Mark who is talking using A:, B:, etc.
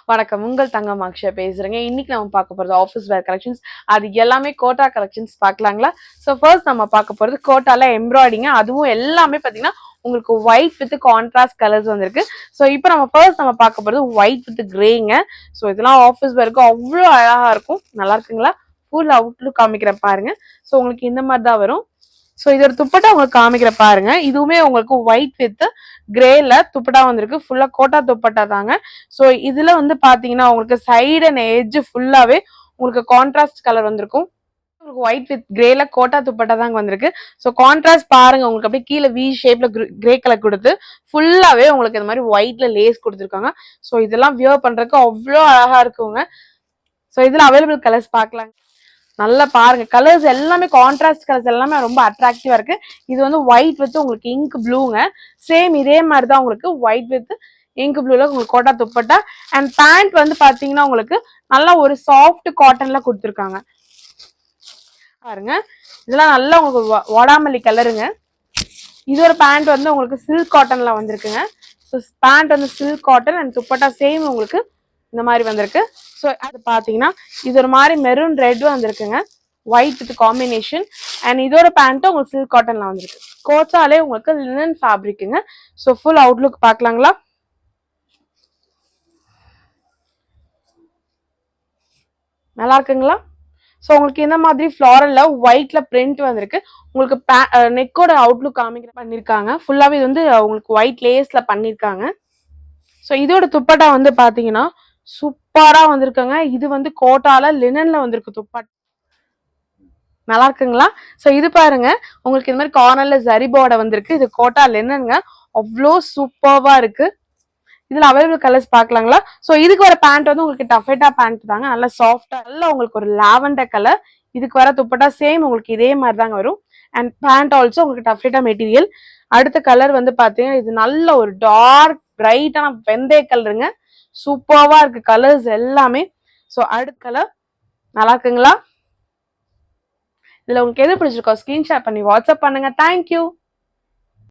A: வணக்கம். உங்கள் தங்கம் அக்ஷயா பேசுறேங்க. இன்னைக்கு நம்ம பார்க்க போறது ஆஃபீஸ் வேர் கலெக்ஷன்ஸ். அது எல்லாமே கோட்டா கலெக்ஷன்ஸ் பார்க்கலாங்களா? ஸோ ஃபர்ஸ்ட் நம்ம பார்க்க போறது கோட்டால எம்ப்ராய்டிங்க. அதுவும் எல்லாமே பார்த்தீங்கன்னா உங்களுக்கு ஒயிட் வித் கான்ட்ராஸ்ட் கலர்ஸ் வந்திருக்கு. ஸோ இப்போ நம்ம ஃபர்ஸ்ட் பார்க்க போறது ஒயிட் வித் கிரேங்க. ஸோ இதெல்லாம் ஆஃபீஸ் வேருக்கு அவ்வளோ அழகா இருக்கும். நல்லா இருக்குங்களா? ஃபுல் அவுட்லுக் காமிக்கிறேன் பாருங்க. ஸோ உங்களுக்கு இந்த மாதிரி தான் வரும். ஸோ இது ஒரு துப்பட்டா உங்களுக்கு காமிக்கிற பாருங்க. இதுவுமே உங்களுக்கு ஒயிட் வித் கிரேல துப்பட்டா வந்திருக்கு. ஃபுல்லா கோட்டா துப்பட்டா தாங்க. ஸோ இதுல வந்து பாத்தீங்கன்னா உங்களுக்கு சைடு அண்ட் எட்ஜ் ஃபுல்லாவே உங்களுக்கு கான்ட்ராஸ்ட் கலர் வந்திருக்கும். உங்களுக்கு ஒயிட் வித் கிரேல கோட்டா துப்பட்டா தாங்க வந்திருக்கு. ஸோ கான்ட்ராஸ்ட் பாருங்க, உங்களுக்கு அப்படியே கீழே வி ஷேப்ல கிரே கலர் கொடுத்து ஃபுல்லாவே உங்களுக்கு இந்த மாதிரி ஒயிட்ல லேஸ் கொடுத்துருக்காங்க. ஸோ இதெல்லாம் வியர் பண்றதுக்கு அவ்வளோ அழகா இருக்குங்க. ஸோ இதுல அவைலபிள் கலர்ஸ் பார்க்கலாம். நல்லா பாருங்க, கலர்ஸ் எல்லாமே கான்ட்ராஸ்ட் கலர்ஸ் எல்லாமே ரொம்ப அட்ராக்டிவா இருக்கு. இது வந்து ஒயிட் வித் உங்களுக்கு இங்க் ப்ளூங்க. சேம் இதே மாதிரி தான் உங்களுக்கு ஒயிட் வித் இங்க் ப்ளூல உங்களுக்கு கோட்டா துப்பட்டா. அண்ட் பேண்ட் வந்து பாத்தீங்கன்னா உங்களுக்கு நல்லா ஒரு சாஃப்ட் காட்டன்ல கொடுத்துருக்காங்க பாருங்க. இதெல்லாம் நல்லா உங்களுக்கு வாடாமல்லி கலருங்க. இது ஒரு பேண்ட் வந்து உங்களுக்கு சில்க் காட்டன்ல வந்திருக்குங்க. ஸோ பேண்ட் வந்து silk cotton and dupatta same உங்களுக்கு இந்த மாதிரி வந்திருக்கு. ஸோ அது பார்த்தீங்கன்னா இது ஒரு மாதிரி மெரூன் ரெட் வந்திருக்குங்க, ஒயிட் வித் காம்பினேஷன். அண்ட் இதோட பேண்ட்டும் உங்களுக்கு சில்க் காட்டன்ல வந்திருக்கு. கோட்டாலே உங்களுக்கு லினன் ஃபேப்ரிக்குங்க. ஸோ ஃபுல் அவுட்லுக் பார்க்கலாங்களா? நல்லா இருக்குங்களா? ஸோ உங்களுக்கு இந்த மாதிரி ஃப்ளாரல்ல ஒயிட்ல பிரிண்ட் வந்திருக்கு. உங்களுக்கு நெக்கோட அவுட்லுக் காமிக்கிற பண்ணிருக்காங்க. ஃபுல்லாவே இது வந்து உங்களுக்கு ஒயிட் லேஸ்ல பண்ணிருக்காங்க. ஸோ இதோட துப்பட்டா வந்து பாத்தீங்கன்னா சூப்பரா வந்திருக்குங்க. இது வந்து கோட்டால லினன்ல வந்திருக்கு துப்பட்டா. நல்லா இருக்குங்களா? ஸோ இது பாருங்க, உங்களுக்கு இந்த மாதிரி கார்னர்ல ஜரி பார்டர் வந்திருக்கு. இது கோட்டா லினனுங்க. அவ்வளோ சூப்பர்வா இருக்கு. இதுல அவைலபிள் கலர்ஸ் பார்க்கலாங்களா? ஸோ இதுக்கு வர பேண்ட் வந்து உங்களுக்கு டஃபேட்டா பேண்ட் தாங்க. நல்லா சாஃப்டா, நல்லா உங்களுக்கு ஒரு லாவெண்டர் கலர். இதுக்கு வர துப்பட்டா சேம் உங்களுக்கு இதே மாதிரி தாங்க வரும். அண்ட் பேண்ட் ஆல்சோ உங்களுக்கு டஃபேட்டா மெட்டீரியல். அடுத்த கலர் வந்து பாத்தீங்கன்னா இது நல்ல ஒரு டார்க் பிரைட்டான வெந்தய கலருங்க. சூப்பர்வா இருக்கு கலர்ஸ் எல்லாமே. ஸோ அடுத்த கலர் நல்லா இருக்குங்களா? இதுல உங்களுக்கு எது பிடிச்சிருக்கோ ஸ்கிரீன்ஷாட் பண்ணி வாட்ஸ்அப் பண்ணுங்க. தேங்க்யூ.